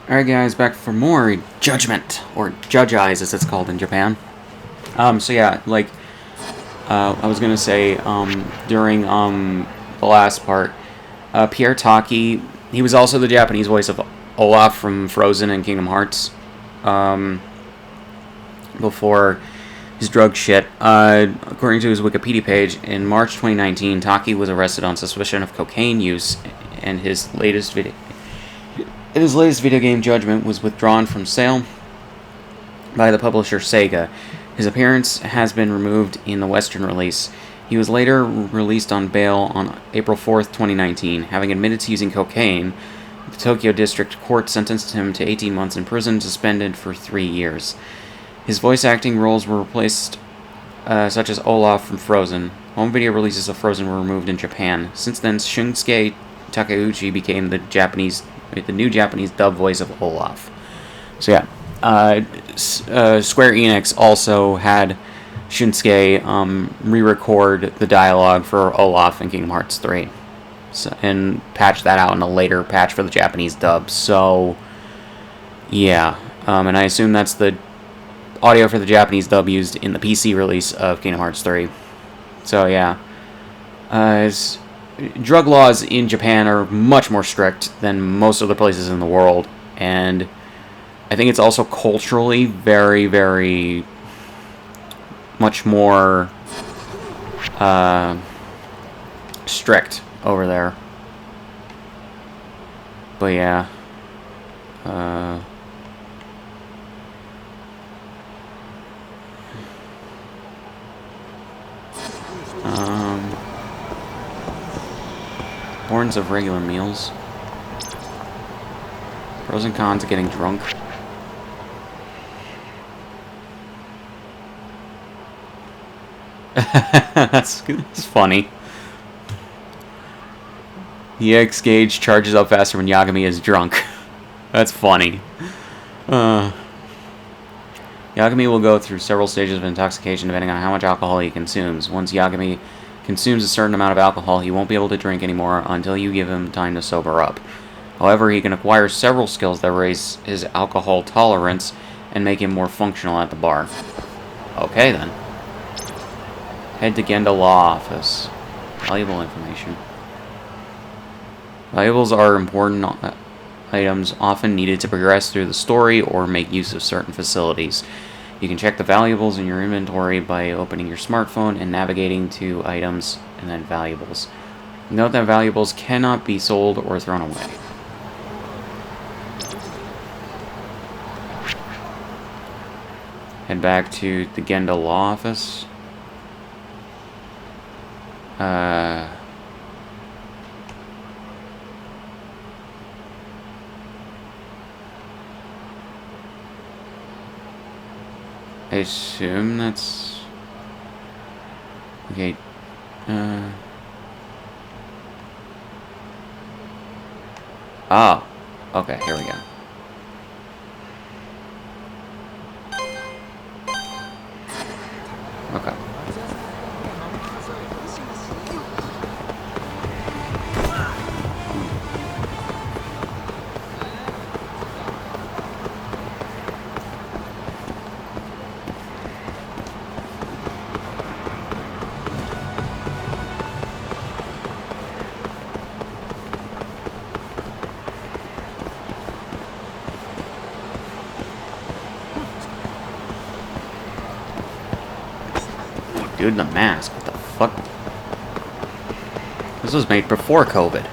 Alright guys, back for more Judgment, or Judge Eyes as it's called in Japan. So yeah, like, I was gonna say, during, the last part, Pierre Taki, he was also the Japanese voice of Olaf from Frozen and Kingdom Hearts, before his drug shit. According to his Wikipedia page, in March 2019, Taki was arrested on suspicion of cocaine use, and his latest video game Judgment was withdrawn from sale by the publisher Sega. His appearance has been removed in the Western release. He was later released on bail on April 4th, 2019. Having admitted to using cocaine, the Tokyo District Court sentenced him to 18 months in prison, suspended for 3 years. His voice acting roles were replaced, such as Olaf from Frozen. Home video releases of Frozen were removed in Japan. Since then, Shunsuke Takeuchi became the new Japanese dub voice of Olaf. So yeah, Square Enix also had Shunsuke re-record the dialogue for Olaf in Kingdom Hearts 3, and patch that out in a later patch for the Japanese dub. So yeah, and I assume that's the audio for the Japanese dub used in the PC release of Kingdom Hearts 3. So yeah, drug laws in Japan are much more strict than most other places in the world, and I think it's also culturally very, very much more strict over there. But yeah, importance of regular meals. Pros and cons of getting drunk. That's funny. The EX gauge charges up faster when Yagami is drunk. That's funny. Yagami will go through several stages of intoxication depending on how much alcohol he consumes. Once Yagami consumes a certain amount of alcohol, he won't be able to drink anymore until you give him time to sober up. However, he can acquire several skills that raise his alcohol tolerance and make him more functional at the bar. Okay then. Head to Genda Law Office. Valuable information. Valuables are important items often needed to progress through the story or make use of certain facilities. You can check the valuables in your inventory by opening your smartphone and navigating to items and then valuables. Note that valuables cannot be sold or thrown away. Head back to the Genda Law Office. I assume that's... Okay, oh, okay, here we go. Okay. Dude in the mask, what the fuck? This was made before COVID.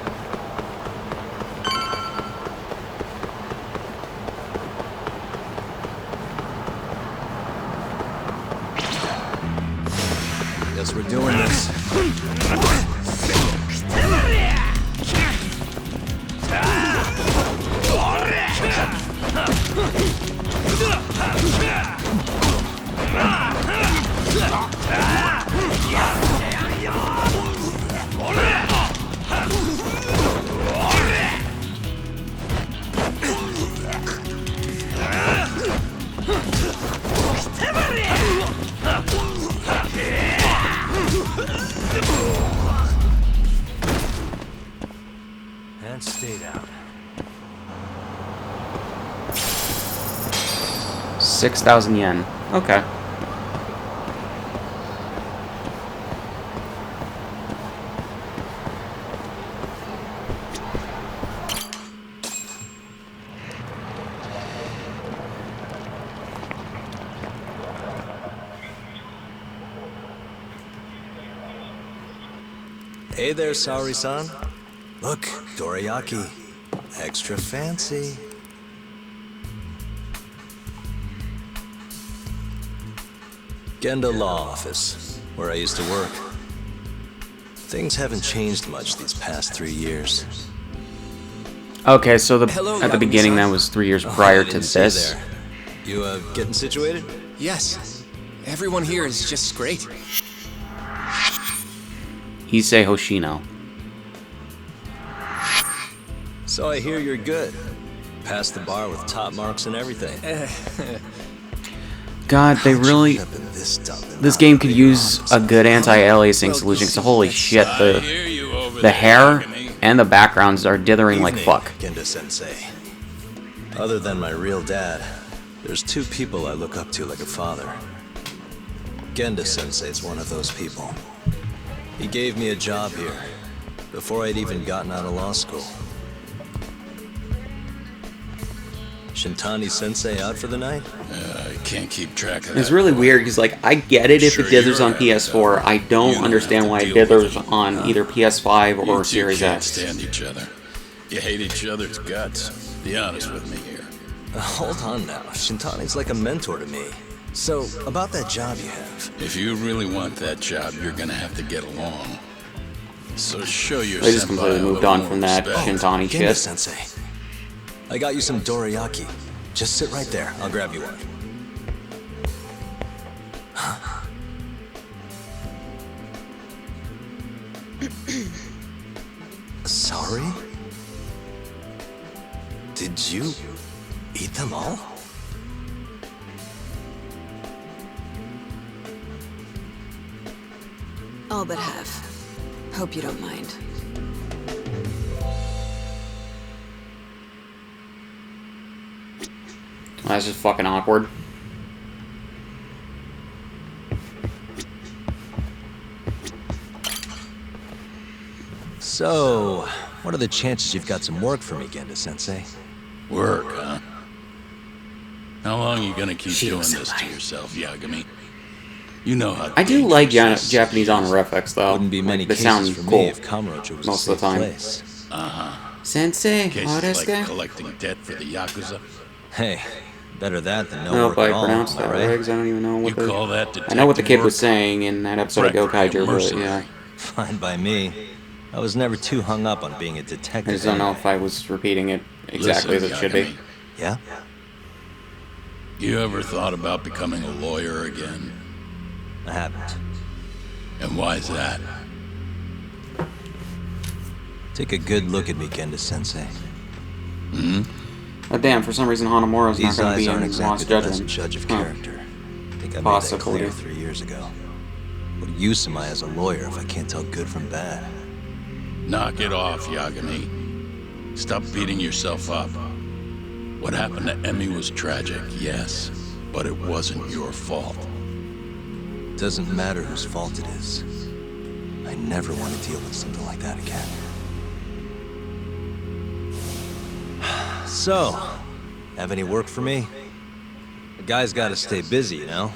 Guess we're doing this. 6,000 yen. Okay. Hey there, Saori-san. Look, dorayaki. Extra fancy. Genda Law Office, where I used to work. Things haven't changed much these past 3 years. Okay, so Hello, at the beginning, Yagami-san. that was 3 years prior I to didn't see you this. there. You, getting situated? Yes. Everyone here is just great. Issei Hoshino. So I hear you're good. Passed the bar with top marks and everything. God, they How'd you really... end up in this dump and This not game a could big use office? a good anti-aliasing Well, solution, you because see, holy that's- shit, the hair and the backgrounds are dithering like Evening, fuck. Genda-sensei. Other than my real dad, there's 2 people I look up to like a father. Genda-sensei's one of those people. He gave me a job here, before I'd even gotten out of law school. Shintani-sensei out for the night? I can't keep track of that. It's really boy. weird, because like, I get it if Sure it dithers you're on right, PS4, though. I You don't don't understand have why to it deal with dithers it. on either PS5 You or two Series can't X. stand each other. You hate each other's guts. Be honest with me here. Hold on now, Shintani's like a mentor to me. So, about that job you have. If you really want that job, you're gonna have to get along. So show your They just senpai completely a moved little on more from that respect. Shintani shit. Genda-sensei. I got you some dorayaki. Just sit right there, I'll grab you one. Sorry? Did you eat them all? All but half. Hope you don't mind. That's just fucking awkward. So, what are the chances you've got some work for me, Genda-sensei? Work, huh? How long you gonna keep Shit, doing this to senpai. yourself, Yagami? You know how I do like dangerous this Japanese is. honorifics, though. Wouldn't be many Like, they cases sound for cool me if Kamurocho was most a of safe the time. place. Sensei, Cases how like desu collecting debt for the Yakuza. Hey, better that than I no don't know work if I at all, pronounced am I that right? right, 'cause I don't even know what You call the... that detective I know what the kid work? was saying in that episode of Go Practically a Kaiser, but mercenary. yeah. Fine by me. I was never too hung up on being a I detective. just don't know anyway. if I was repeating it exactly Listen, as it should be. Yagami, Yeah? you ever thought about becoming a lawyer again? I haven't. And why's that? Take a good look at me, Genda-sensei. Oh, damn, for some reason Hanamura's not These going to eyes be aren't in exactly Lost the best Judgment. judge of Huh. character. I think I made that Possibly. clear 3 years ago. What use am I as a lawyer if I can't tell good from bad? Knock it off, Yagami. Stop beating yourself up. What happened to Emmy was tragic, yes, but it wasn't your fault. Doesn't matter whose fault it is. I never want to deal with something like that again. So, have any work for me? A guy's gotta stay busy, you know?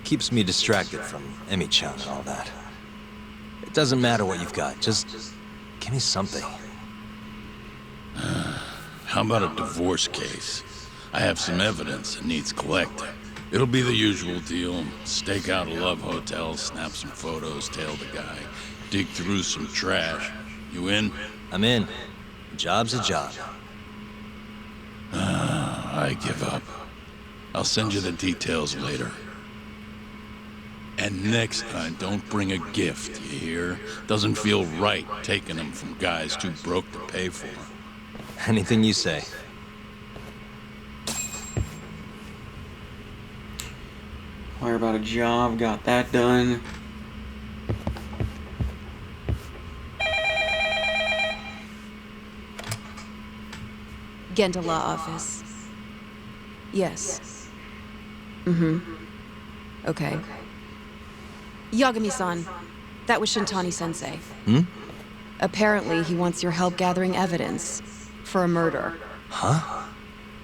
Keeps me distracted from Emmy-chan and all that. It doesn't matter what you've got, just give me something. How about a divorce case? I have some evidence that needs collecting. It'll be the usual deal. Stake out a love hotel, snap some photos, tail the guy, dig through some trash. You in? I'm in. A job's a job. I give up. I'll send you the details later. And next time, don't bring a gift, you hear? Doesn't feel right taking them from guys too broke to pay for 'em. Anything you say. Inquire about a job, got that done. Genda Law Office. Yes. Okay. Yagami-san, that was Shintani-sensei. Apparently, he wants your help gathering evidence for a murder. Huh?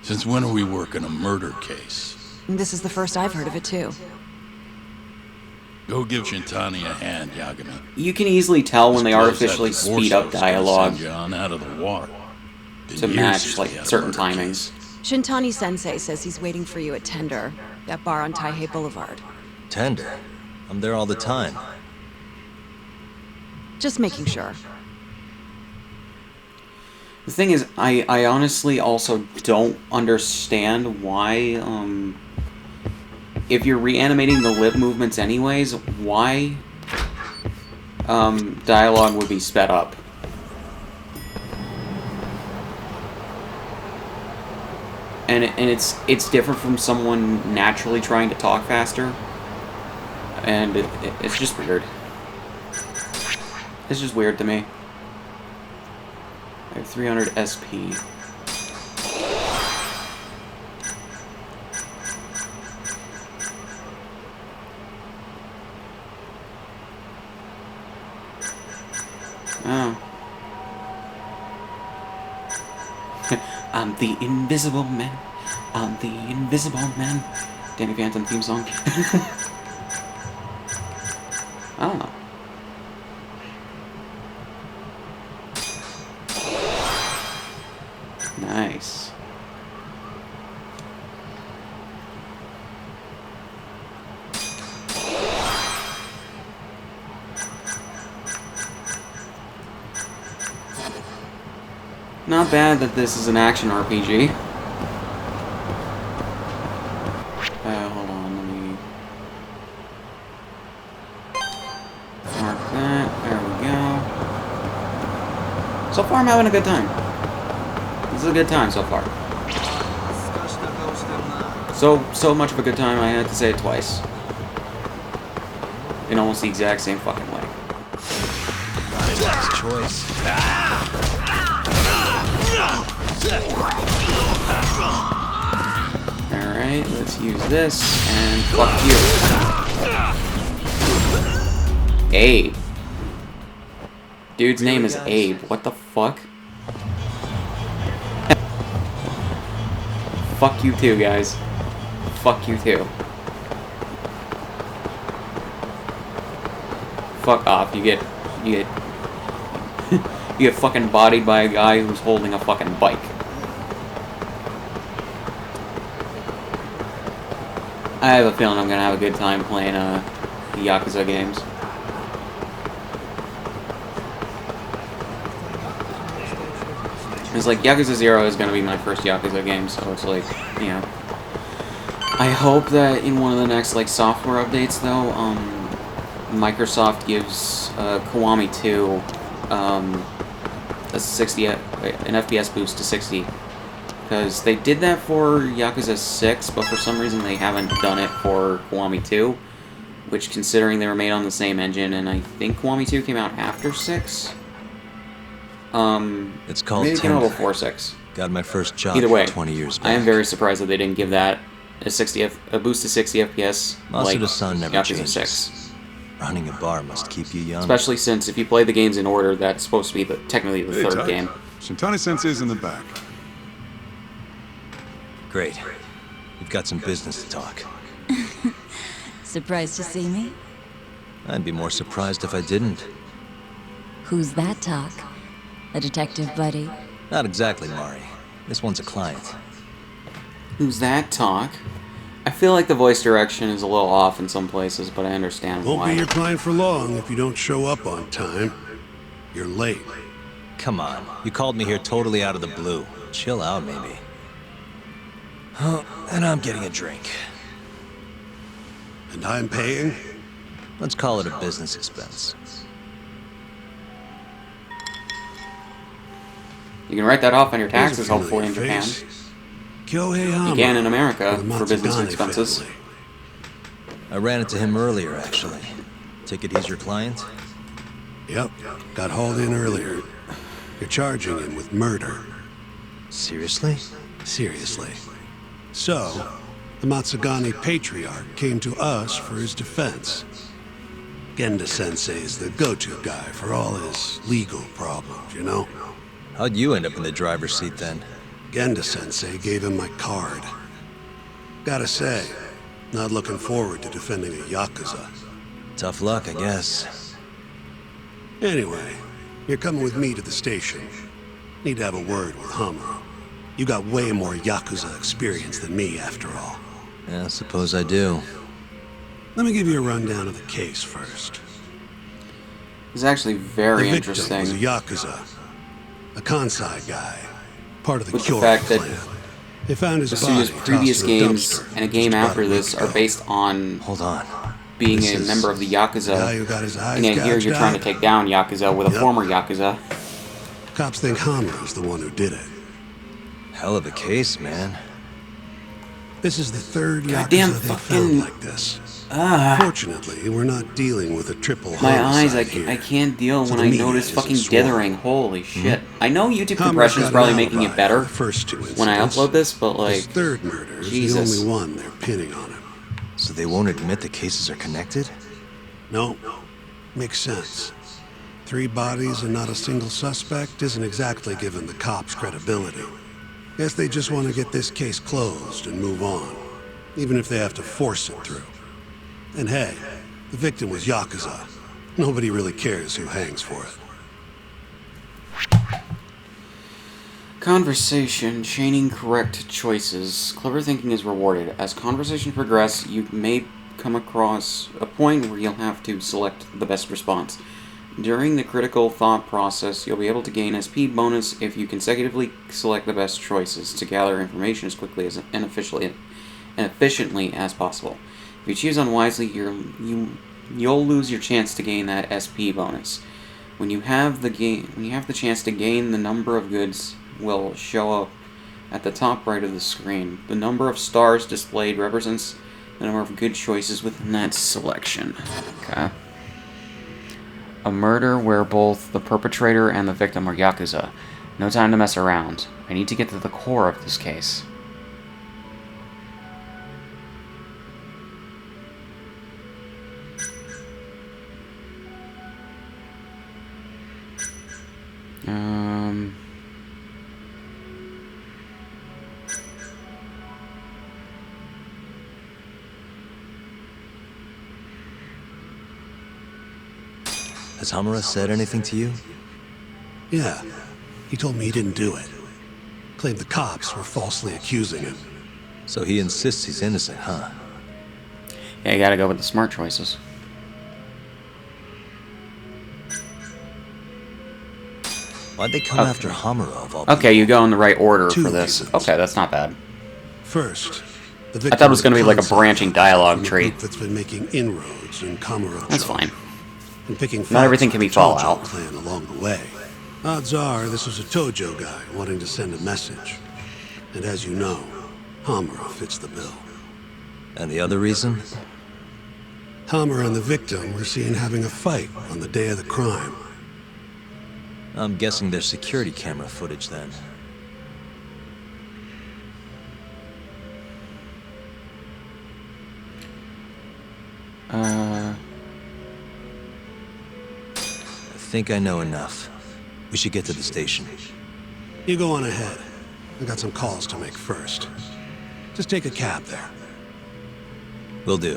Since when are we working a murder case? This is the first I've heard of it, too. Go give Shintani a hand, Yagami. You can easily tell when they This blows artificially that divorce speed up I was gonna dialogue send you on out of the water. Been to years match since like we had a certain murder timings. case. Shintani-sensei says he's waiting for you at Tender, that bar on Taihei Boulevard. Tender. I'm there all the time. Just making sure. The thing is, I honestly also don't understand why, if you're reanimating the lip movements anyways, why, dialogue would be sped up. And it's different from someone naturally trying to talk faster. And it's just weird. It's just weird to me. I have 300 SP. Oh. I'm the invisible man. I'm the invisible man. Danny Phantom theme song. I don't know. Nice. Not bad that this is an action RPG. Hold on, let me mark that. There we go. So far, I'm having a good time. This is a good time so far. So much of a good time, I had to say it twice. In almost the exact same fucking way. Nice choice. Alright, let's use this, and fuck you. Abe. Dude's name is Abe. What the fuck? Fuck you too, guys. Fuck you too. Fuck off. You get you get fucking bodied by a guy who's holding a fucking bike. I have a feeling I'm gonna have a good time playing the Yakuza games. It's like Yakuza 0 is gonna be my first Yakuza game, so it's like, you know. I hope that in one of the next like software updates though, Microsoft gives Kiwami 2 a 60 an FPS boost to 60. Because they did that for Yakuza 6, but for some reason they haven't done it for Kiwami 2. Which, considering they were made on the same engine, and I think Kiwami 2 came out after 6. It's called maybe it came out Tender. before 6. Got my first job Either way, 20 years back. I am very surprised that they didn't give that a boost to 60 FPS like Masuda-san never Yakuza changes. 6. Running a bar must keep you young. Especially since if you play the games in order, that's supposed to be technically the third Tyke. game. Shintani-sensei's in the back. Great. We've got some business to talk. Surprised to see me? I'd be more surprised if I didn't. Who's that talk? A detective buddy? Not exactly, Mari. This one's a client. Who's that talk? I feel like the voice direction is a little off in some places, but I understand Won't why. be your client for long if you don't show up on time. You're late. Come on. You called me here totally out of the blue. Chill out, maybe. Oh, and I'm getting a drink. And I'm paying? Let's call it a business expense. You can write that off on your Here's a taxes, hopefully, in familiar Japan. face. Kyohei Hama. You can in America of the for business Matsugane expenses. family. I ran into him earlier, actually. Take it he's your client? Yep, got hauled in earlier. You're charging him with murder. Seriously? Seriously. So, The Matsugane Patriarch came to us for his defense. Genda-sensei is the go-to guy for all his legal problems, you know? How'd you end up in the driver's seat then? Genda-sensei gave him my card. Gotta say, not looking forward to defending a Yakuza. Tough luck, I guess. Anyway, you're coming with me to the station. Need to have a word with Hamura. You got way more Yakuza experience than me, after all. Yeah, I suppose I do. Let me give you a rundown of the case first. It's actually very The victim interesting. was a Yakuza. A Kansai guy. Part of the With the Kyoto fact that clan. They found his The body studio's previous tossed in a games dumpster and a game just about after week this are ago. based on Hold on. being This a is member of the The guy Yakuza. who got his eyes And yet here gouged you're trying to out? take down Yakuza with a Yep. former Yakuza. Cops think Hamura's the one who did it. Hell of a case, man. This is the third Goddamn Yakuza they fucking- found like this. Fortunately, we're not dealing with a triple My eyes, homicide here. I can't deal So when the I media notice isn't fucking sworn. dithering. Holy shit. I know YouTube Hamura's compression is got probably an making alibi it better for the first two when I incidents. upload this, but His like, third murder is Jesus. the only one they're pinning on him. So they won't admit the cases are connected? No, makes sense. 3 bodies and not a single suspect isn't exactly giving the cops credibility. Guess they just want to get this case closed and move on, even if they have to force it through. And hey, the victim was Yakuza. Nobody really cares who hangs for it. conversation, chaining correct choices. Clever thinking is rewarded. As conversations progress, you may come across a point where you'll have to select the best response. During the critical thought process, you'll be able to gain SP bonus if you consecutively select the best choices to gather information as quickly as and efficiently as possible. If you choose unwisely, you'll lose your chance to gain that SP bonus. When you have the chance to gain, the number of goods will show up at the top right of the screen. The number of stars displayed represents the number of good choices within that selection. Okay. A murder where both the perpetrator and the victim are Yakuza. No time to mess around. I need to get to the core of this case. Has Hamura said anything to you? Yeah, he told me he didn't do it. Claimed the cops were falsely accusing him. So he insists he's innocent, huh? Yeah, you gotta go with the smart choices. Why'd they come after Hamura of all Okay, you go in the right order Two for this. reasons. Okay, that's not bad. First, the I victim thought it was was gonna be like a Kansai branching dialogue from a tree. group that's been making inroads in Kamurocho. That's fine. And picking Not everything fights can be with the Tojo Fallout. clan along the way. Odds are this was a Tojo guy wanting to send a message. And as you know, Hamura fits the bill. And the other reason? Hamura and the victim were seen having a fight on the day of the crime. I'm guessing there's security camera footage then. I think I know enough. We should get to the station. You go on ahead. I got some calls to make first. Just take a cab there. Will do.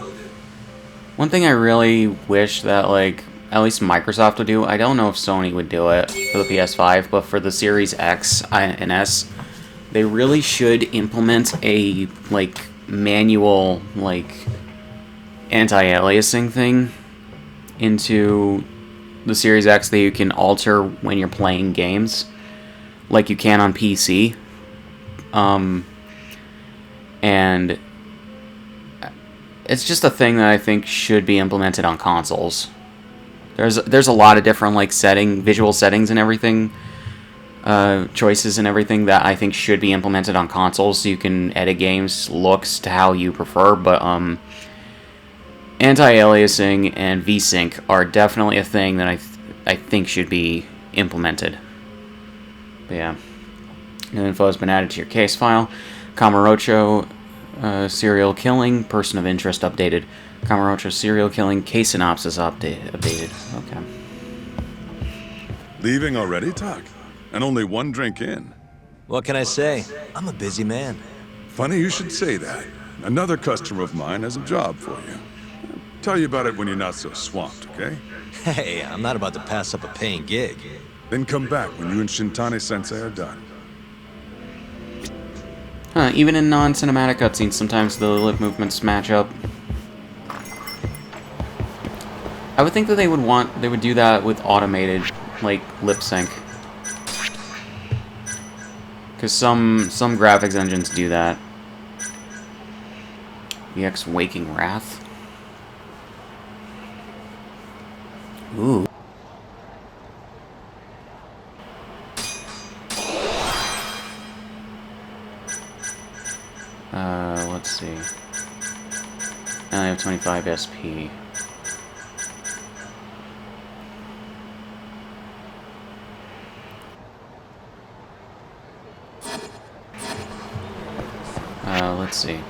One thing I really wish that, like, at least Microsoft would do, I don't know if Sony would do it for the PS5, but for the Series X and S, they really should implement a, like, manual, like, anti-aliasing thing into the Series X that you can alter when you're playing games, like you can on PC. And it's just a thing that I think should be implemented on consoles. There's a lot of different, like, visual settings and everything, choices and everything that I think should be implemented on consoles so you can edit games looks to how you prefer, but anti-aliasing and VSync are definitely a thing that I think should be implemented. But yeah. New info has been added to your case file. Kamurocho Serial killing, person of interest updated. Kamurocho serial killing, case synopsis updated. Okay. Leaving already, Talk? And only one drink in. What can I say? I'm a busy man. Funny you should say that. Another customer of mine has a job for you. Tell you about it when you're not so swamped, okay? Hey, I'm not about to pass up a paying gig. Then come back when you and Shintani-sensei are done. Huh, even in non-cinematic cutscenes, sometimes the lip movements match up. I would think that they would do that with automated, like, lip sync. Because some graphics engines do that. EX Waking Wrath. Ooh. Let's see. I only have 25 SP. Let's see.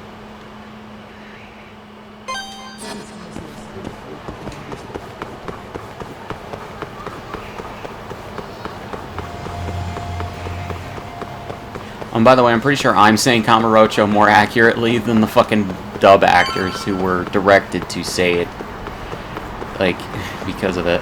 By the way, I'm pretty sure I'm saying Kamurocho more accurately than the fucking dub actors who were directed to say it. Like, because of it.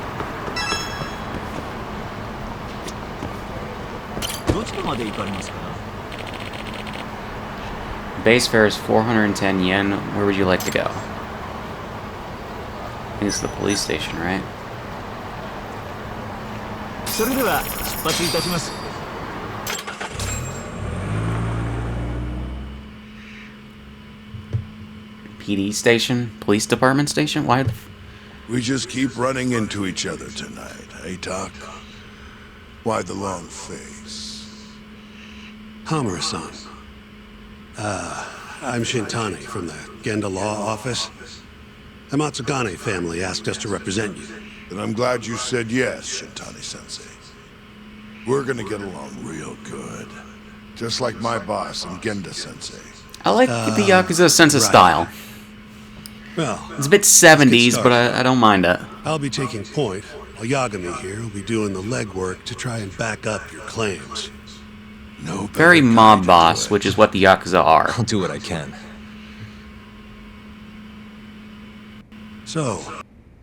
Base fare is 410 yen. Where would you like to go? I think it's the police station, right? PD station? Police department station? Why? We just keep running into each other tonight, hey, Doc? Why the long face? Hamura-san. I'm Shintani from the Genda Law Office. The Matsugane family asked us to represent you. And I'm glad you said yes, Shintani-sensei. We're gonna get along real good. Just like my boss and Genda-sensei. I like the Yakuza sense of style. Well, It's a bit 70s, but I don't mind it. I'll be taking point, while Yagami here will be doing the legwork to try and back up your claims. No Very better mob guy to boss, do it. which is what the Yakuza are. I'll do what I can. So,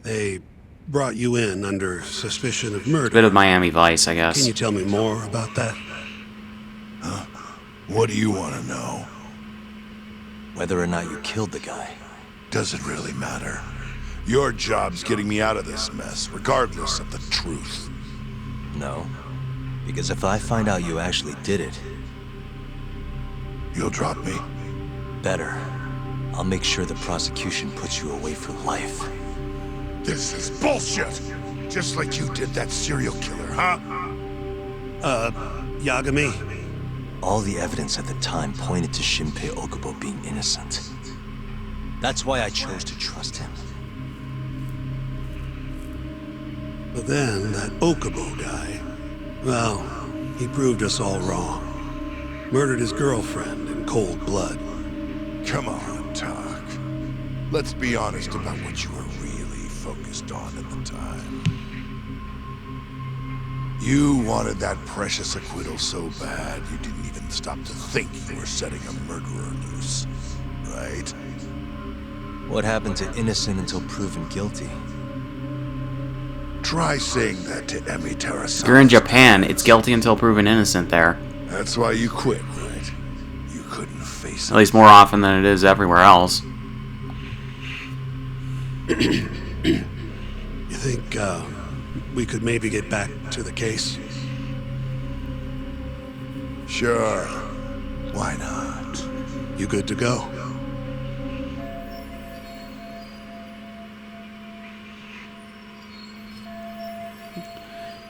they brought you in under suspicion of murder. Bit of Miami Vice, I guess. Can you tell me more about that? What do you want to know? Whether or not you killed the guy. Does it really matter? Your job's getting me out of this mess, regardless of the truth. No. Because if I find out you actually did it, You'll drop me? better. I'll make sure the prosecution puts you away for life. This is bullshit! Just like you did that serial killer, huh? Yagami? All the evidence at the time pointed to Shinpei Okubo being innocent. That's why I chose to trust him. But then, that Okubo guy, well, he proved us all wrong. Murdered his girlfriend in cold blood. Come on, Talk. Let's be honest about what you were really focused on at the time. You wanted that precious acquittal so bad, you didn't even stop to think you were setting a murderer loose. Right? What happened to innocent until proven guilty? Try saying that to Emi Terasaki. You're in Japan. It's guilty until proven innocent there. That's why you quit, right? You couldn't face At least more often than it is everywhere else. You think, we could maybe get back to the case? Sure. Why not? You good to go?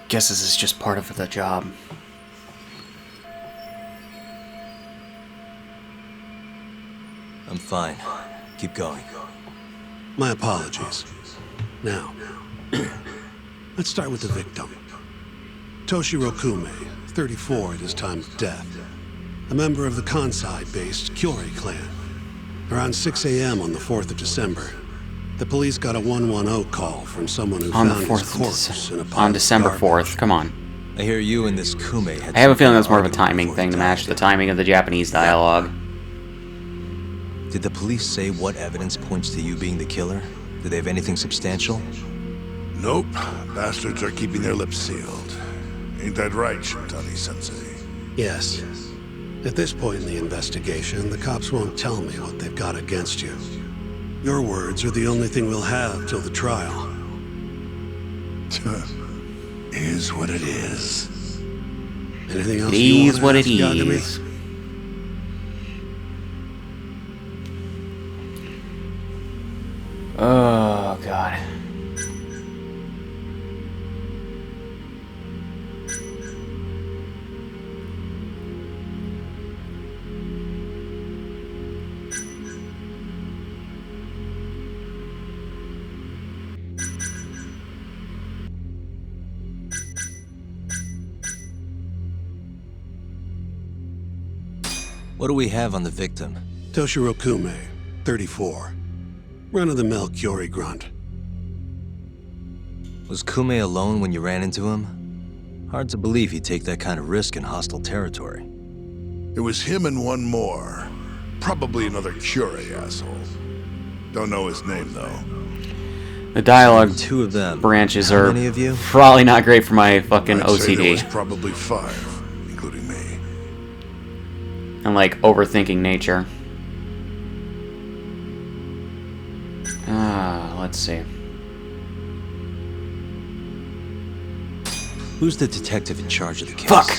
Guess this is just part of the job. I'm fine. Keep going. My apologies. Now, let's start with the victim. Toshiro Kume, 34 at his time of death. A member of the Kansai-based Kyorei clan. Around 6 a.m. on the 4th of December, the police got a 110 call from someone who On the found his 4th of corpse in a December. pile On of December garbage. 4th. Come on. I hear you and this Kume had I have a feeling some that's more of a argument timing before thing he to match died. the timing of the Japanese dialogue. Did the police say what evidence points to you being the killer? Do they have anything substantial? Nope. Bastards are keeping their lips sealed. Ain't that right, Shintani-sensei? Yes. At this point in the investigation, the cops won't tell me what they've got against you. Your words are the only thing we'll have till the trial. Is what it is. Anything else It you is want what to it ask, Yagami? is. Oh, God. What do we have on the victim? Toshiro Kume, 34. Run-of-the-mill Kyori grunt. Was Kume alone when you ran into him? Hard to believe he'd take that kind of risk in hostile territory. It was him and one more. Probably another Curie asshole. Don't know his name, though. The dialogue Two of them. branches How are many of you? probably not great for my fucking I'd say there was OCD probably 5, including me. and like overthinking nature. Let's see. Who's the detective in charge of the case? Fuck!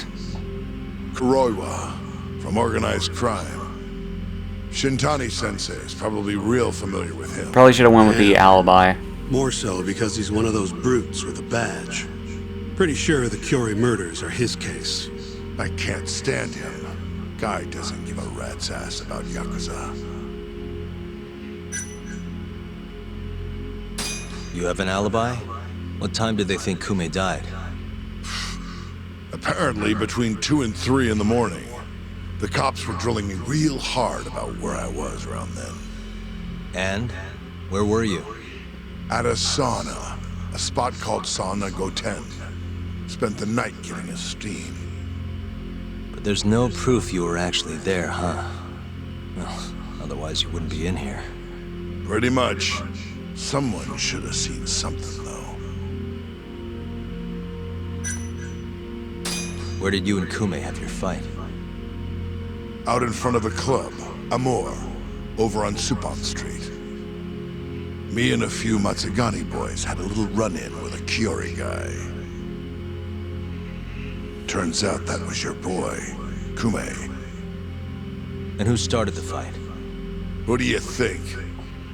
Kuroiwa, from organized crime. Shintani-sensei is probably real familiar with him. Probably should have went with the alibi. More so because he's one of those brutes with a badge. Pretty sure the Curie murders are his case. I can't stand him. Guy doesn't give a rat's ass about Yakuza. You have an alibi? What time did they think Kume died? Apparently between 2 and 3 in the morning. The cops were drilling me real hard about where I was around then. And? Where were you? At a sauna. A spot called Sauna Goten. Spent the night getting a steam. But there's no proof you were actually there, huh? Well, otherwise you wouldn't be in here. Pretty much. Someone should have seen something, though. Where did you and Kume have your fight? Out in front of a club, Amor, over on Supon Street. Me and a few Matsugani boys had a little run-in with a Kyori guy. Turns out that was your boy, Kume. And who started the fight? Who do you think?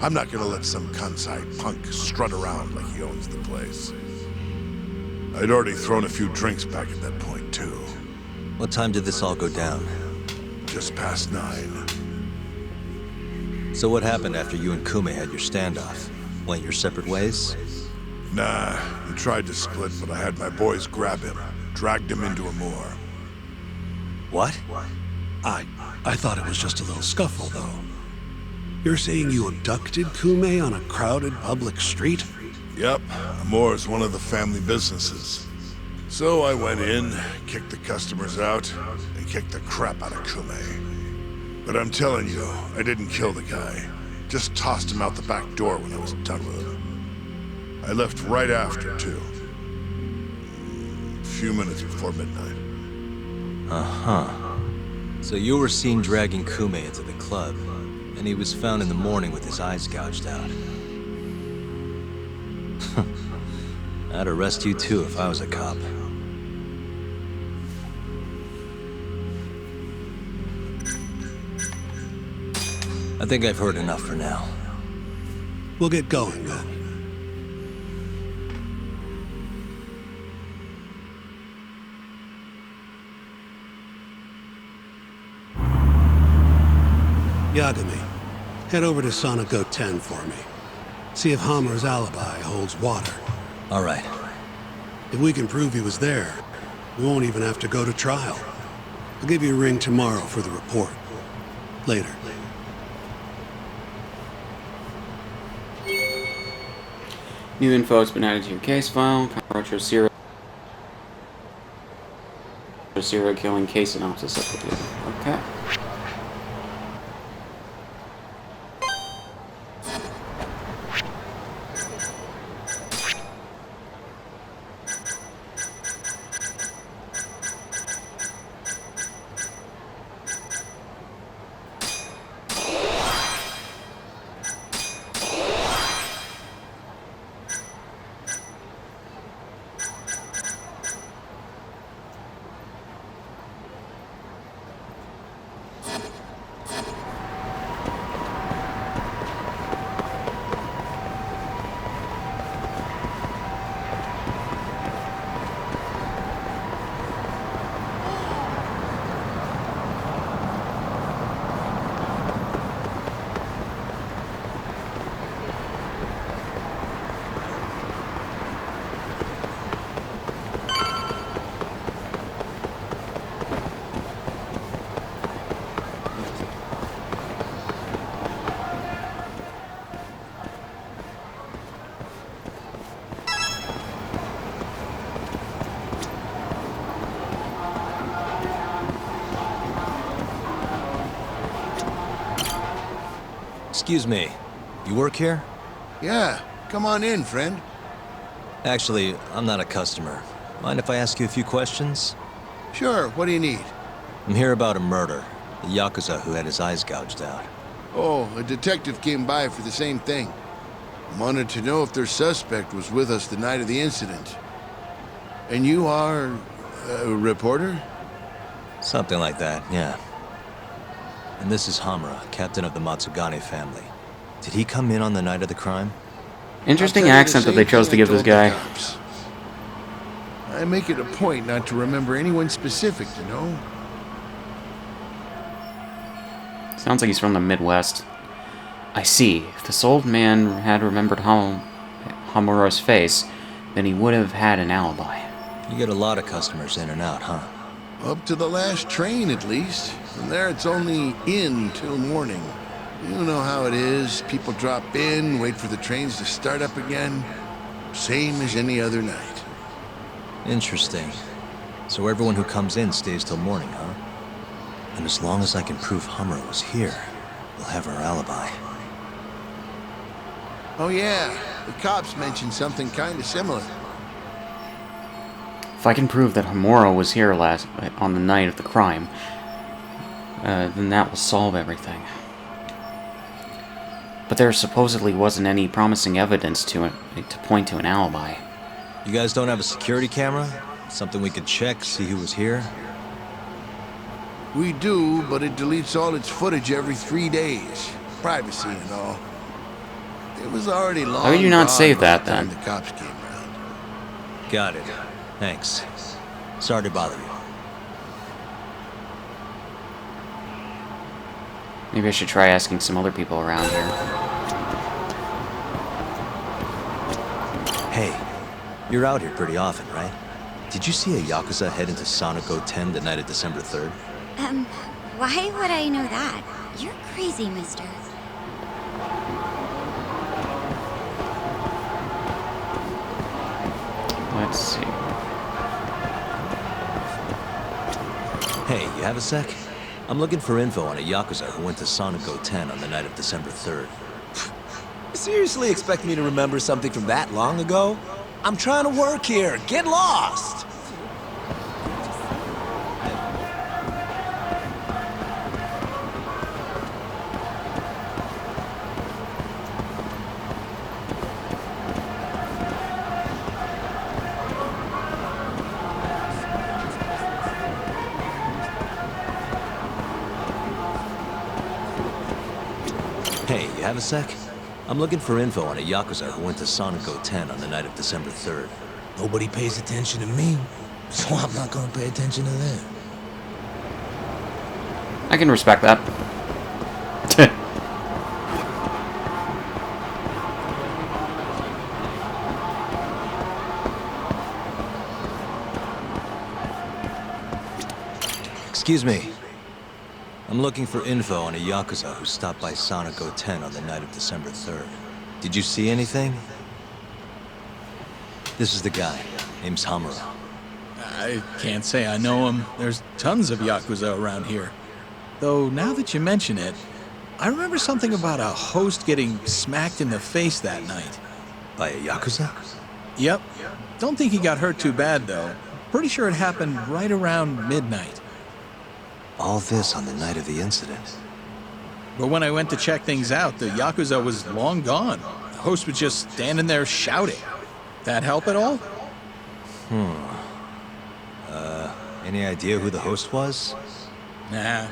I'm not gonna let some Kansai punk strut around like he owns the place. I'd already thrown a few drinks back at that point, too. What time did this all go down? Just past 9. So what happened after you and Kume had your standoff? Went your separate ways? Nah, he tried to split, but I had my boys grab him, dragged him into Amor. What? I thought it was just a little scuffle, though. You're saying you abducted Kume on a crowded public street? Yep, Amor's one of the family businesses. So I went in, kicked the customers out, and kicked the crap out of Kume. But I'm telling you, I didn't kill the guy. Just tossed him out the back door when I was done with him. I left right after, too. A few minutes before midnight. Uh-huh. So you were seen dragging Kume into the club, and he was found in the morning with his eyes gouged out. I'd arrest you too if I was a cop. I think I've heard enough for now. We'll get going, then. Yagami, head over to Sonico 10 for me. See if Hammer's alibi holds water. All right. If we can prove he was there, we won't even have to go to trial. I'll give you a ring tomorrow for the report. Later. New info has been added to your case file. Retro serial killing case synopsis updated. Okay. Excuse me, you work here? Yeah, come on in, friend. Actually, I'm not a customer. Mind if I ask you a few questions? Sure, what do you need? I'm here about a murder. The Yakuza who had his eyes gouged out. Oh, a detective came by for the same thing. Wanted to know if their suspect was with us the night of the incident. And you are a reporter? Something like that, yeah. And this is Hamura, captain of the Matsugane family. Did he come in on the night of the crime? Interesting I'll tell you accent the that they same chose to thing I give this told the guy. cops. I make it a point not to remember anyone specific, you know? Sounds like he's from the Midwest. I see. If this old man had remembered Hamura's face, then he would have had an alibi. You get a lot of customers in and out, huh? Up to the last train, at least. From there, it's only in till morning. You know how it is. People drop in, wait for the trains to start up again. Same as any other night. Interesting. So everyone who comes in stays till morning, huh? And as long as I can prove Hamura was here, we'll have our alibi. Oh yeah, the cops mentioned something kind of similar. If I can prove that Hamura was here on the night of the crime, then that will solve everything. But there supposedly wasn't any promising evidence to point to an alibi. You guys don't have a security camera? Something we could check, see who was here? We do, but it deletes all its footage every 3 days. Privacy and all. It was already long. Why would you not gone save by that the time then? The cops came around. Got it. Thanks. Sorry to bother you. Maybe I should try asking some other people around here. Hey, you're out here pretty often, right? Did you see a Yakuza head into Sonico 10 the night of December 3rd? Why would I know that? You're crazy, mister. Let's see. Hey, you have a sec? I'm looking for info on a Yakuza who went to Sonico 10 on the night of December 3rd. Seriously expect me to remember something from that long ago? I'm trying to work here. Get lost! Hey, you have a sec? I'm looking for info on a Yakuza who went to Sonico 10 on the night of December 3rd. Nobody pays attention to me, so I'm not gonna pay attention to them. I can respect that. Excuse me. I'm looking for info on a Yakuza who stopped by Sonico 10 on the night of December 3rd. Did you see anything? This is the guy. Name's Hamura. I can't say I know him. There's tons of Yakuza around here. Though, now that you mention it, I remember something about a host getting smacked in the face that night. By a Yakuza? Yep. Don't think he got hurt too bad, though. Pretty sure it happened right around midnight. All this on the night of the incident. But when I went to check things out, the Yakuza was long gone. The host was just standing there shouting. That help at all? Any idea who the host was? Nah.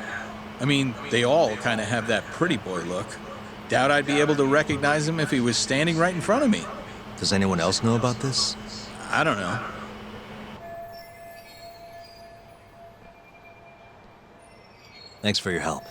I mean, they all kind of have that pretty boy look. Doubt I'd be able to recognize him if he was standing right in front of me. Does anyone else know about this? I don't know. Thanks for your help.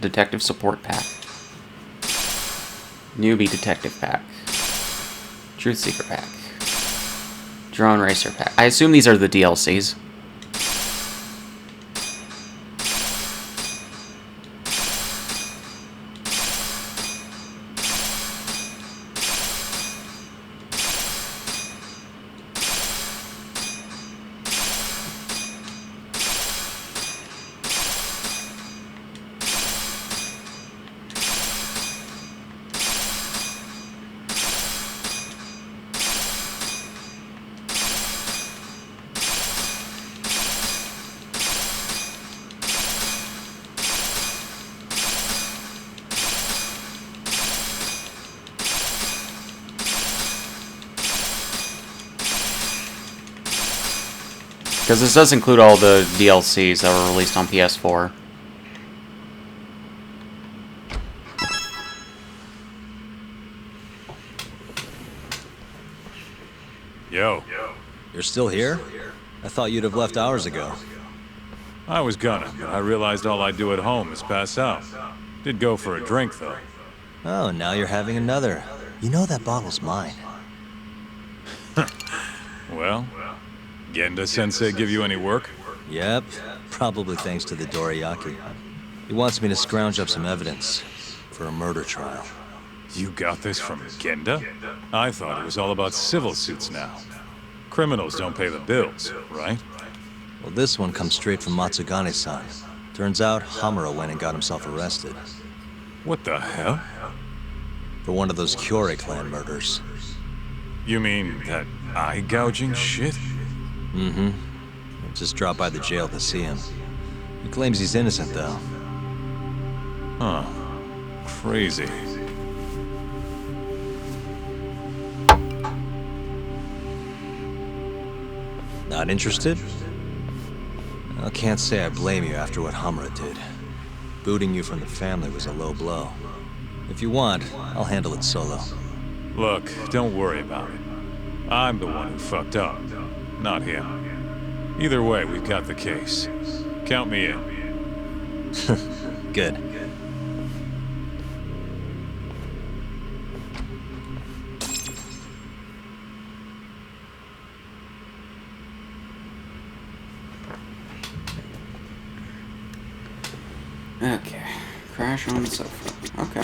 Detective Support Pack. Newbie Detective Pack. Truth Seeker Pack. Drone Racer Pack. I assume these are the DLCs. Because this does include all the DLCs that were released on PS4. Yo. You're still here? I thought you'd have left hours ago. I was gonna, but I realized all I do at home is pass out. Did go for a drink, though. Oh, now you're having another. You know that bottle's mine. Well, Genda-sensei give you any work? Yep, probably thanks to the Dorayaki. He wants me to scrounge up some evidence for a murder trial. You got this from Genda? I thought it was all about civil suits now. Criminals don't pay the bills, right? Well, this one comes straight from Matsugane-san. Turns out Hamura went and got himself arrested. What the hell? For one of those Kyorei clan murders. You mean that eye-gouging shit? Mm-hmm. Just dropped by the jail to see him. He claims he's innocent, though. Huh. Crazy. Not interested? I can't say I blame you after what Hamura did. Booting you from the family was a low blow. If you want, I'll handle it solo. Look, don't worry about it. I'm the one who fucked up, not him. Either way, we've got the case. Count me in. Good. Okay. Crash on the sofa. Okay.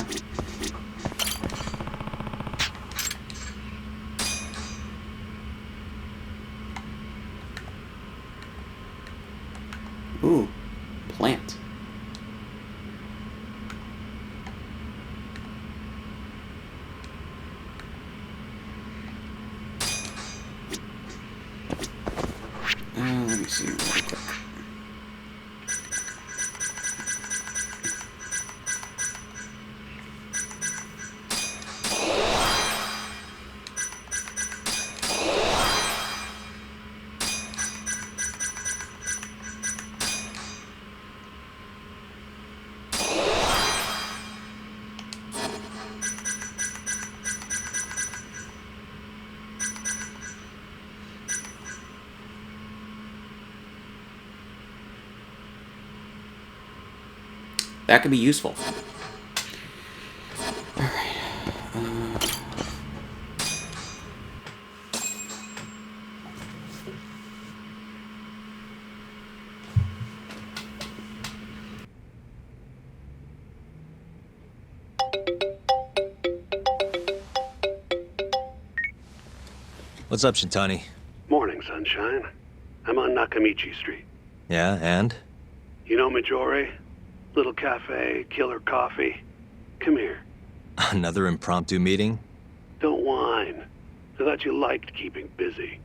Ooh. Plant. Let me see real quick. that could be useful. What's up, Shintani? Morning, sunshine. I'm on Nakamichi Street. Yeah, and? You know Majore? Little cafe, killer coffee. Come here. Another impromptu meeting? Don't whine. I thought you liked keeping busy.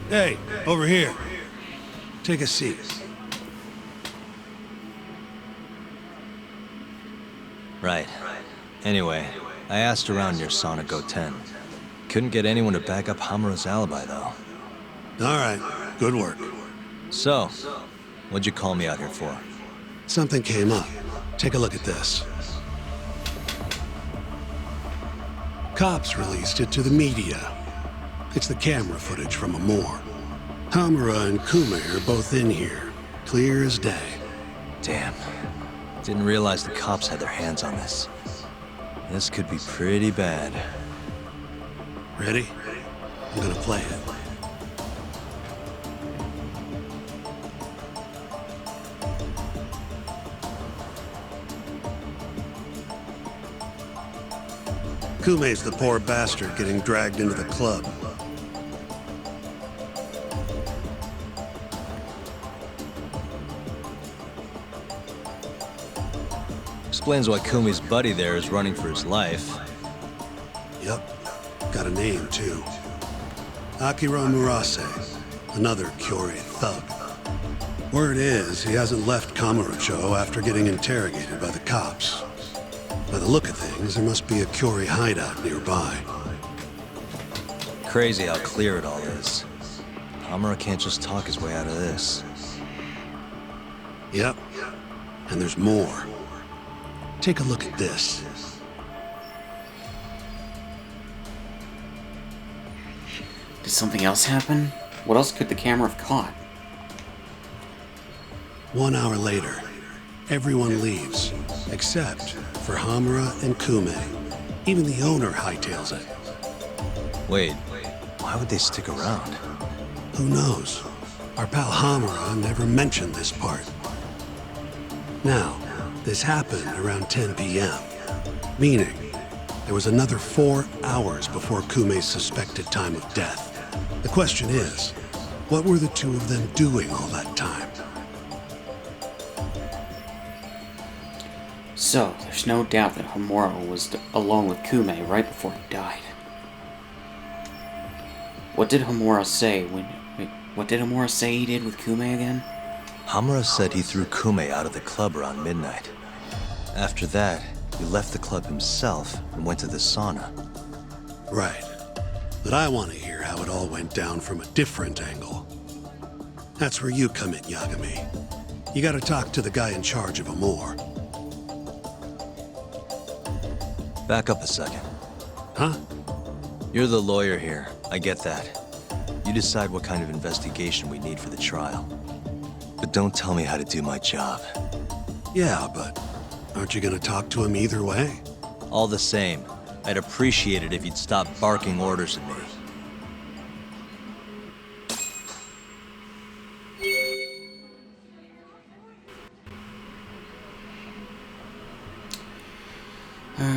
Hey, over here. Take a seat. Right. Anyway, I asked around near Sonic 10. Couldn't get anyone to back up Hamura's alibi, though. All right, good work. So, what'd you call me out here for? Something came up. Take a look at this. Cops released it to the media. It's the camera footage from Amor. Hamura and Kume are both in here, clear as day. Damn. Didn't realize the cops had their hands on this. This could be pretty bad. Ready? I'm gonna play it. Kume's the poor bastard getting dragged into the club. Explains why Kumi's buddy there is running for his life. Yep. Got a name, too. Akira Murase. Another Kyorei thug. Word is, he hasn't left Kamurocho after getting interrogated by the cops. By the look of things, there must be a Kyorei hideout nearby. Crazy how clear it all is. Hamura can't just talk his way out of this. Yep. And there's more. Take a look at this. Did something else happen? What else could the camera have caught? 1 hour later, everyone leaves, except for Hamura and Kume. Even the owner hightails it. Wait, why would they stick around? Who knows? Our pal Hamura never mentioned this part. Now, this happened around 10 p.m., meaning there was another 4 hours before Kume's suspected time of death. The question is, what were the two of them doing all that time? So, there's no doubt that Hamura was alone with Kume right before he died. What did Hamura say what did Hamura say he did with Kume again? Hamura said he threw Kume out of the club around midnight. After that, he left the club himself and went to the sauna. Right. But I want to hear how it all went down from a different angle. That's where you come in, Yagami. You gotta talk to the guy in charge of Amor. Back up a second. Huh? You're the lawyer here. I get that. You decide what kind of investigation we need for the trial. But don't tell me how to do my job. Yeah, but aren't you gonna talk to him either way? All the same, I'd appreciate it if you'd stop barking orders at me.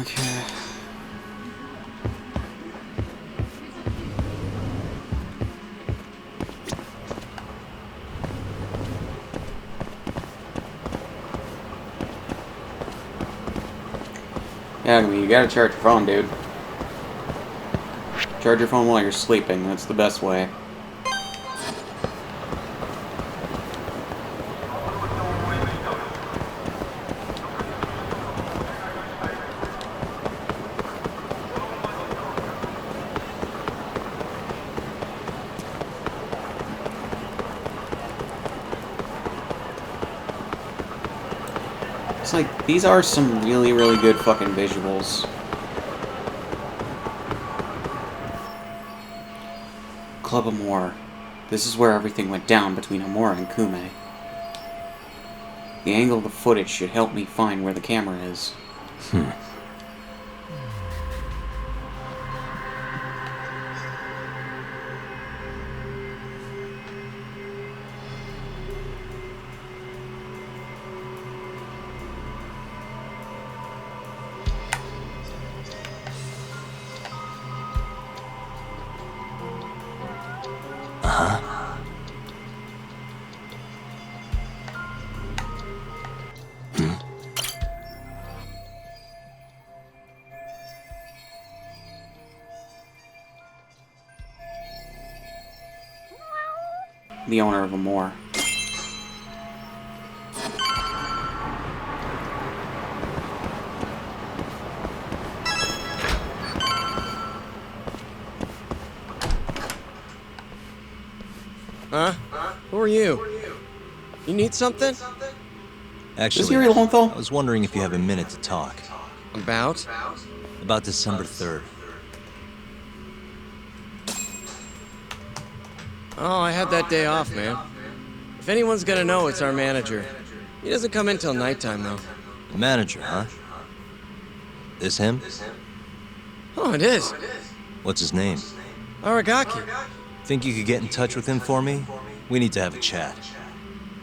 Okay. Yeah, I mean, you gotta charge your phone, dude. Charge your phone while you're sleeping. That's the best way. It's like, these are some really, really good fucking visuals. Club Amor. This is where everything went down between Amor and Kume. The angle of the footage should help me find where the camera is. The owner of Amor. Huh? Who are you? You need something? Actually, I was wondering if you have a minute to talk. About? About December 3rd. Oh, I had that day off, man. If anyone's gonna know, it's our manager. He doesn't come in till nighttime, though. The manager, huh? This him? Oh, it is. What's his name? Aragaki. Think you could get in touch with him for me? We need to have a chat.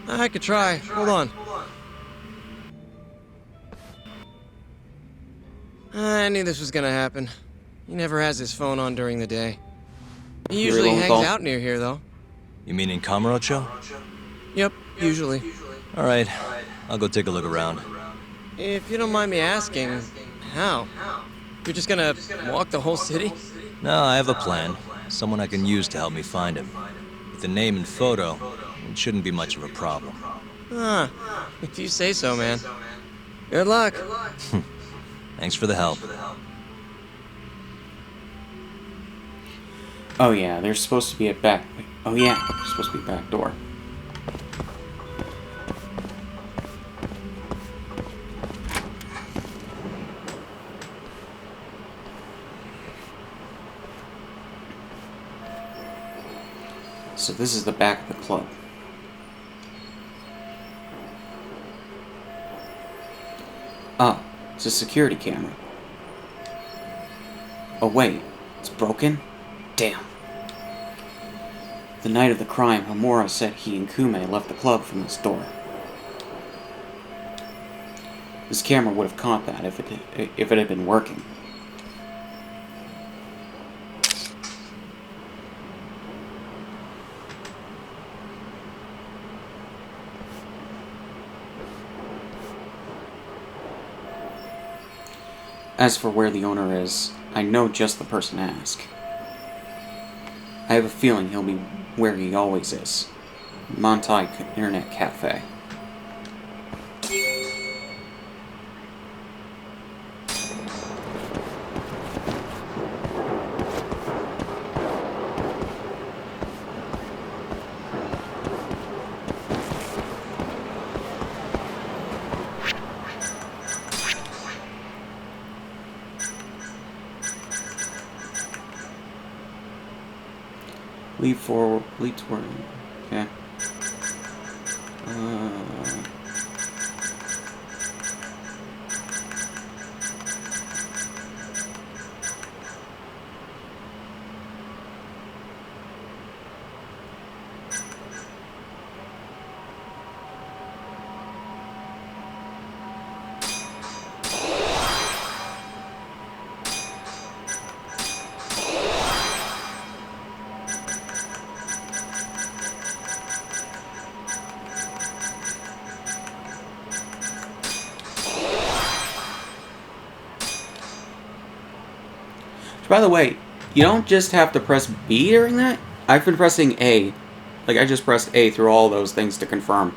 I could try. Hold on. I knew this was gonna happen. He never has his phone on during the day. He usually hangs out near here, though. You mean in Kamurocho? Yep, usually. All right, I'll go take a look around. If you don't mind me asking, how? You're just gonna walk the whole city? No, I have a plan. Someone I can use to help me find him. With the name and photo, it shouldn't be much of a problem. Huh. If you say so, man. Good luck. Thanks for the help. Oh yeah, there's supposed to be a back... Oh yeah, there's supposed to be a back door. So this is the back of the club. Ah, it's a security camera. Oh wait, it's broken? Damn. The night of the crime, Hamura said he and Kume left the club from this door. This camera would have caught that if it had been working. As for where the owner is, I know just the person to ask. I have a feeling he'll be where he always is. Montai Internet Cafe. Lead forward, lead toward. Okay. By the way, you don't just have to press B during that. I've been pressing A. Like, I just pressed A through all those things to confirm.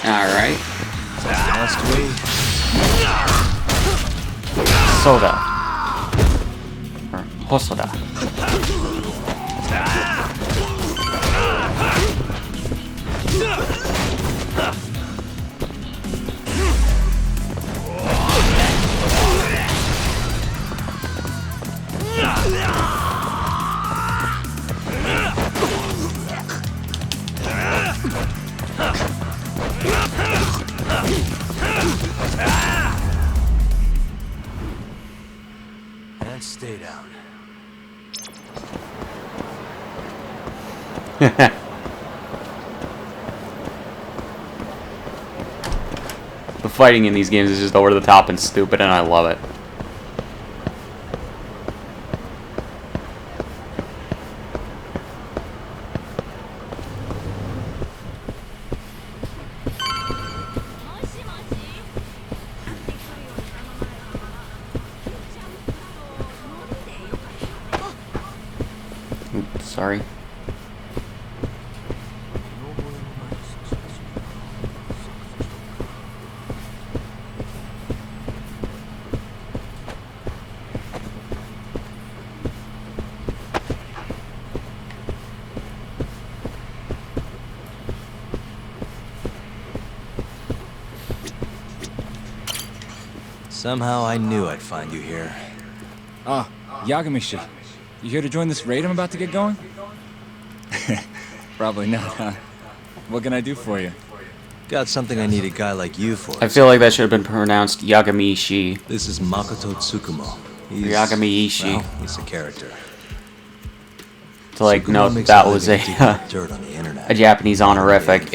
Alright. Soda. Or Hosoda. And stay down. The fighting in these games is just over the top and stupid, and I love it. Oops, sorry. Somehow I knew I'd find you here. Ah, Yagami-shi. You here to join this raid I'm about to get going? Probably not, huh? What can I do for you? Got something I need a guy like you for. I feel like that should have been pronounced Yagami-shi. This is Makoto Tsukumo. Yagami-ishi. Well, he's a character. To like note that was a Japanese honorific.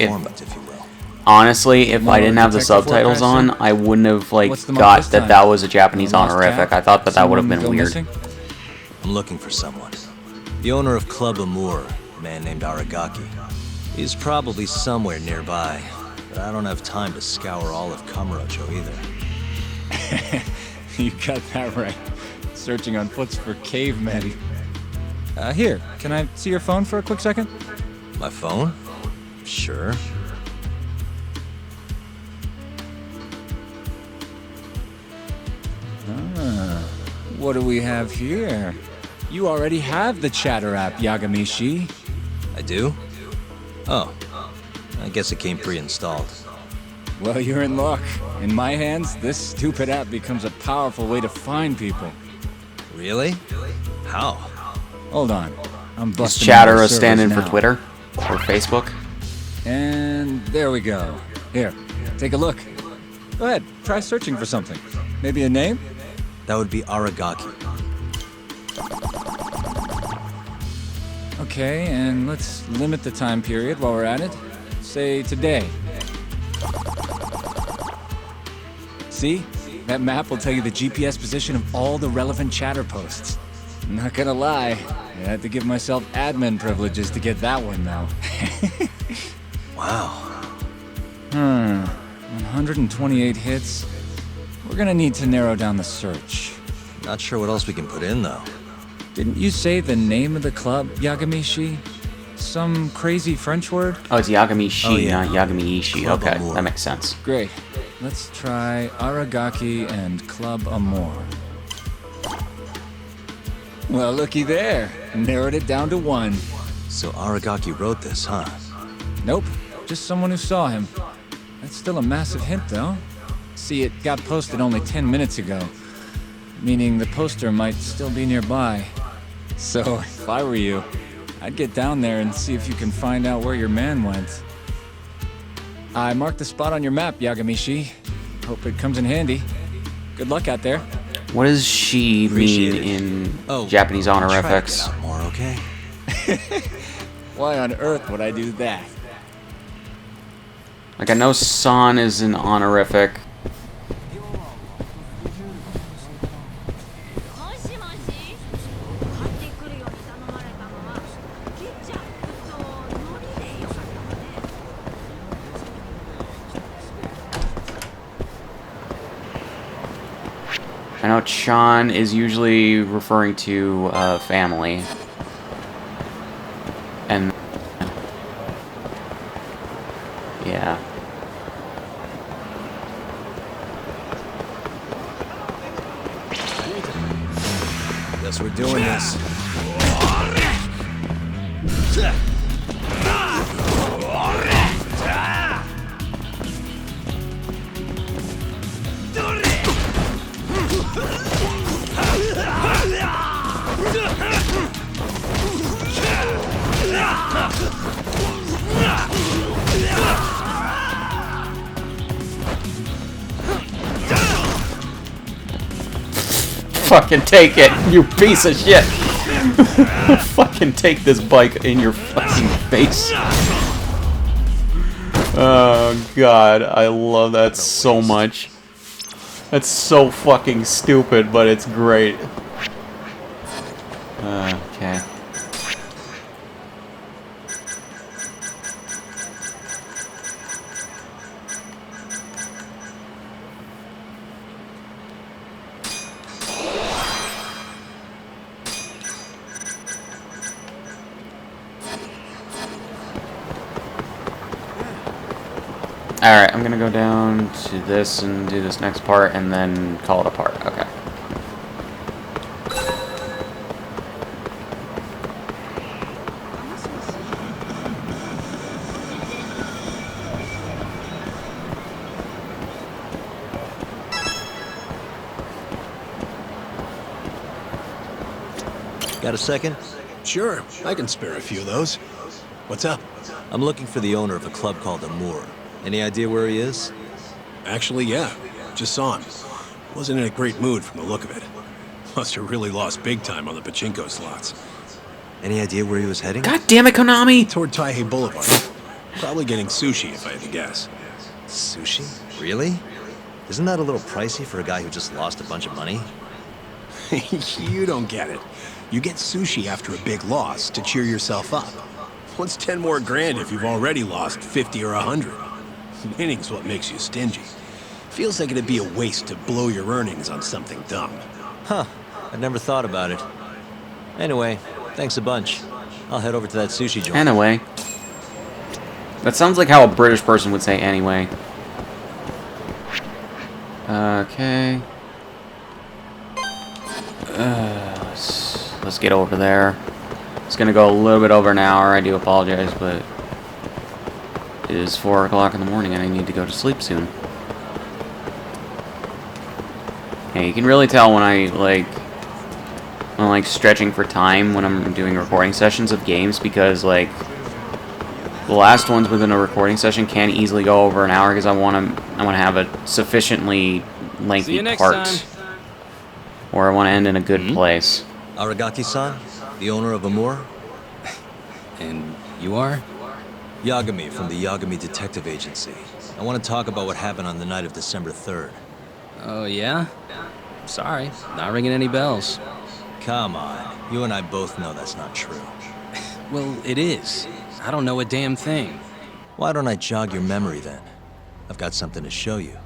Honestly, if I didn't have the subtitles on, I wouldn't have like got that was a Japanese honorific. I thought that would have been weird. I'm looking for someone. The owner of Club Amour, a man named Aragaki. He's probably somewhere nearby, but I don't have time to scour all of Kamurocho either. You got that right. Searching on foots for cavemen. Here, can I see your phone for a quick second? My phone? Sure. What do we have here? You already have the chatter app, Yagami-shi. I do? Oh. I guess it came pre-installed. Well, you're in luck. In my hands, this stupid app becomes a powerful way to find people. Really? How? Hold on. I'm Is busting chatter out a the stand-in servers for now. Twitter or Facebook? And there we go. Here, take a look. Go ahead, try searching for something. Maybe a name? That would be Aragaki. Okay, and let's limit the time period while we're at it. Say today. See? That map will tell you the GPS position of all the relevant chatter posts. Not gonna lie, I had to give myself admin privileges to get that one though. Wow. 128 hits. We're gonna need to narrow down the search. Not sure what else we can put in though. Didn't you say the name of the club, Yagami-shi? Some crazy French word? Oh, it's Yagami-shi, Oh, yeah. not Yagami-ishi. Club Okay, Amour. that makes sense. Great. Let's try Aragaki and Club Amour. Well, looky there. Narrowed it down to one. So Aragaki wrote this, huh? Nope. Just someone who saw him. That's still a massive hint, though. See, it got posted only 10 minutes ago. Meaning the poster might still be nearby. So, if I were you, I'd get down there and see if you can find out where your man went. I marked the spot on your map, Yagami-shi. Hope it comes in handy. Good luck out there. What does she mean in Japanese honorifics? More, okay? Why on earth would I do that? Like, I know san is an honorific. I know chan is usually referring to family. And yeah. Guess we're doing this. Fucking take it, you piece of shit! Fucking take this bike in your fucking face. Oh god, I love that so much. That's so fucking stupid, but it's great. Okay. Alright, I'm gonna go down to this and do this next part and then call it a part. Okay. Got a second? Sure, I can spare a few of those. What's up? I'm looking for the owner of a club called Amour. Any idea where he is? Actually, yeah. Just saw him. Wasn't in a great mood from the look of it. Must have really lost big time on the pachinko slots. Any idea where he was heading? God damn it, Konami! Toward Taihei Boulevard. Probably getting sushi, if I had to guess. Sushi? Really? Isn't that a little pricey for a guy who just lost a bunch of money? You don't get it. You get sushi after a big loss to cheer yourself up. What's 10 more grand if you've already lost 50 or 100? Winning's what makes you stingy. Feels like it'd be a waste to blow your earnings on something dumb. Huh. I'd never thought about it. Anyway, thanks a bunch. I'll head over to that sushi joint. Anyway. That sounds like how a British person would say anyway. Okay. Let's get over there. It's gonna go a little bit over an hour. I do apologize, but it is 4 o'clock in the morning and I need to go to sleep soon. Hey, you can really tell when I'm stretching for time when I'm doing recording sessions of games, because like the last ones within a recording session can easily go over an hour because I want to have a sufficiently lengthy part, or I want to end in a good place. Aragaki-san, the owner of Amour. And you are? Yagami from the Yagami Detective Agency. I want to talk about what happened on the night of December 3rd. Oh, yeah? Sorry, not ringing any bells. Come on, you and I both know that's not true. Well, it is. I don't know a damn thing. Why don't I jog your memory then? I've got something to show you.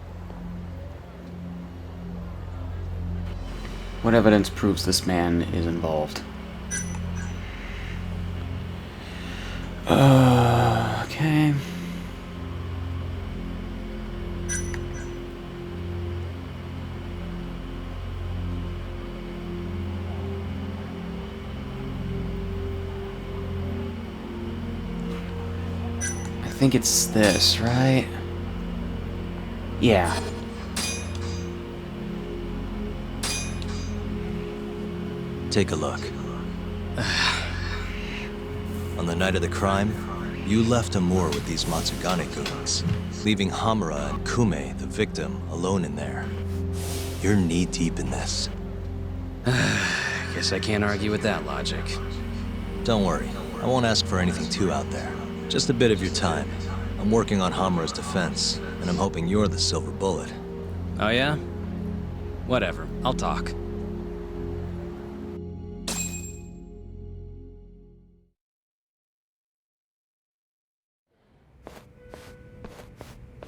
What evidence proves this man is involved? Okay. I think it's this, right? Yeah. Take a look. On the night of the crime, you left Amour with these Matsugane goons, leaving Hamura and Kume, the victim, alone in there. You're knee-deep in this. Guess I can't argue with that logic. Don't worry. I won't ask for anything too out there. Just a bit of your time. I'm working on Hamura's defense, and I'm hoping you're the silver bullet. Oh yeah? Whatever. I'll talk.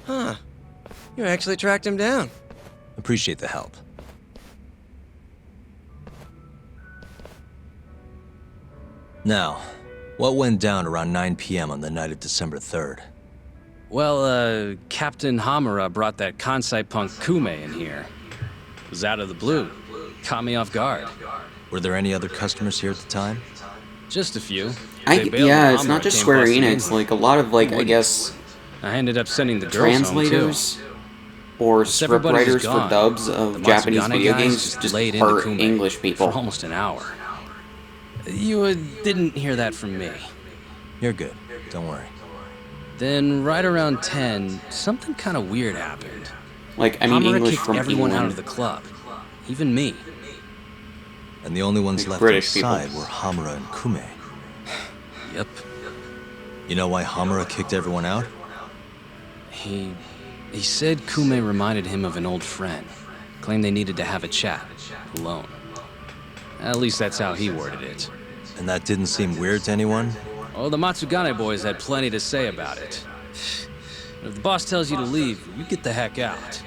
Huh. You actually tracked him down. Appreciate the help. Now, what went down around 9 p.m. on the night of December 3rd? Well, Captain Hamura brought that Kansai punk Kume in here. It was out of the blue. Caught me off guard. Were there any other customers here at the time? Just a few. Yeah, it's not just Square Enix. Like, a lot of, like, I guess... I ended up sending the girls translators home or script writers for dubs of Japanese video games just hurt English people. For almost an hour. You didn't hear that from me. You're good. Don't worry. Then, right around 10, something kind of weird happened. Like, I mean, Hamura English kicked from everyone England. out of the club, even me. And the only ones Like left British inside people. were Hamura and Kume. Yep. You know why Hamura kicked everyone out? He said Kume reminded him of an old friend. Claimed they needed to have a chat, alone. At least that's how he worded it. And that didn't seem weird to anyone? Oh, the Matsugane boys had plenty to say about it. If the boss tells you to leave, you get the heck out.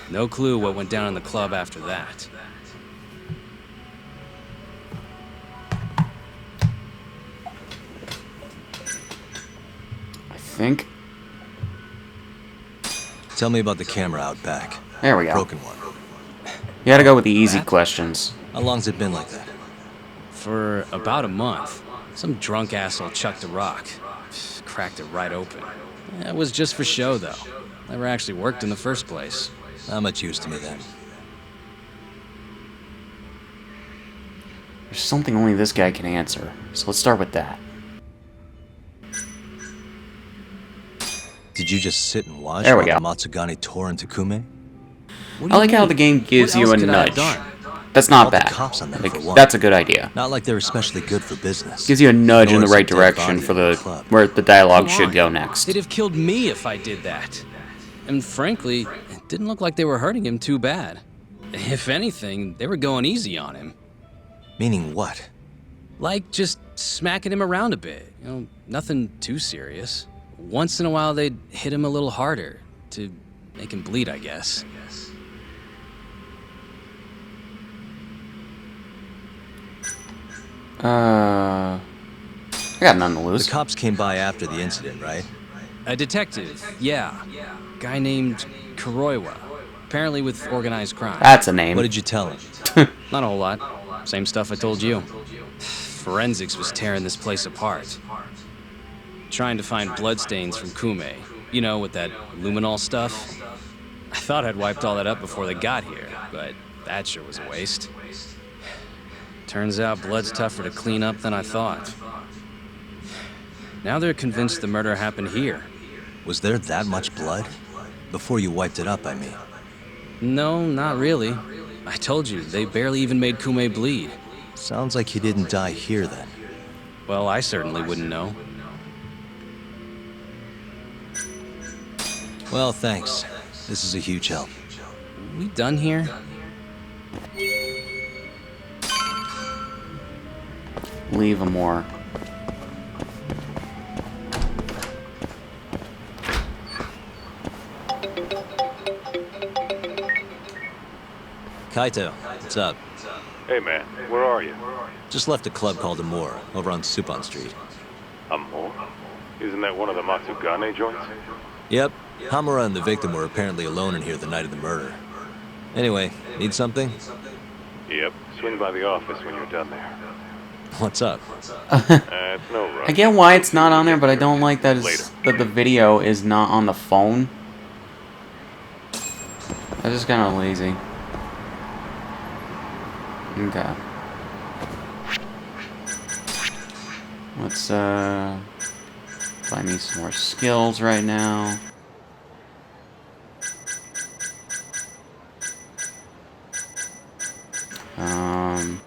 No clue what went down in the club after that. I think. Tell me about the camera out back. There we go. Broken one. You gotta go with the easy questions. How long's it been like that? For about a month. Some drunk asshole chucked a rock. Cracked it right open. It was just for show, though. Never actually worked in the first place. Not much use to me then. There's something only this guy can answer, so let's start with that. Did you just sit and watch There we while go. the Matsugane tore into Kume? I like how the game gives you a nudge. That's not Called the bad. cops on them Like, for one. that's a good idea. Not like they're especially good for business. Gives you a nudge in the Nor right some dead direction body for in the club. where the dialogue Come should on. go next. They'd have killed me if I did that. And frankly, it didn't look like they were hurting him too bad. If anything, they were going easy on him. Meaning what? Like just smacking him around a bit. You know, nothing too serious. Once in a while, they'd hit him a little harder to make him bleed, I guess. I got nothing to lose. The cops came by after the incident, right? A detective, yeah. Guy named Kuroiwa. Apparently with organized crime. That's a name. What did you tell him? Not a whole lot. Same stuff I told you. Forensics was tearing this place apart. Trying to find bloodstains from Kume. You know, with that luminol stuff. I thought I'd wiped all that up before they got here, but that sure was a waste. Turns out blood's tougher to clean up than I thought. Now they're convinced the murder happened here. Was there that much blood? Before you wiped it up, I mean. No, not really. I told you, they barely even made Kume bleed. Sounds like he didn't die here then. Well, I certainly wouldn't know. Well, thanks. This is a huge help. We done here? Leave him more. Kaito, what's up? Hey man, where are you? Just left a club called Amore, over on Supon Street. Amore? Isn't that one of the Matsugane joints? Yep. Hamura and the victim were apparently alone in here the night of the murder. Anyway, need something? Yep. Swing by the office when you're done there. What's up? It's no rush. I get why it's not on there, but I don't like that that the video is not on the phone. That's just kind of lazy. Okay. Let's find me some more skills right now. Um,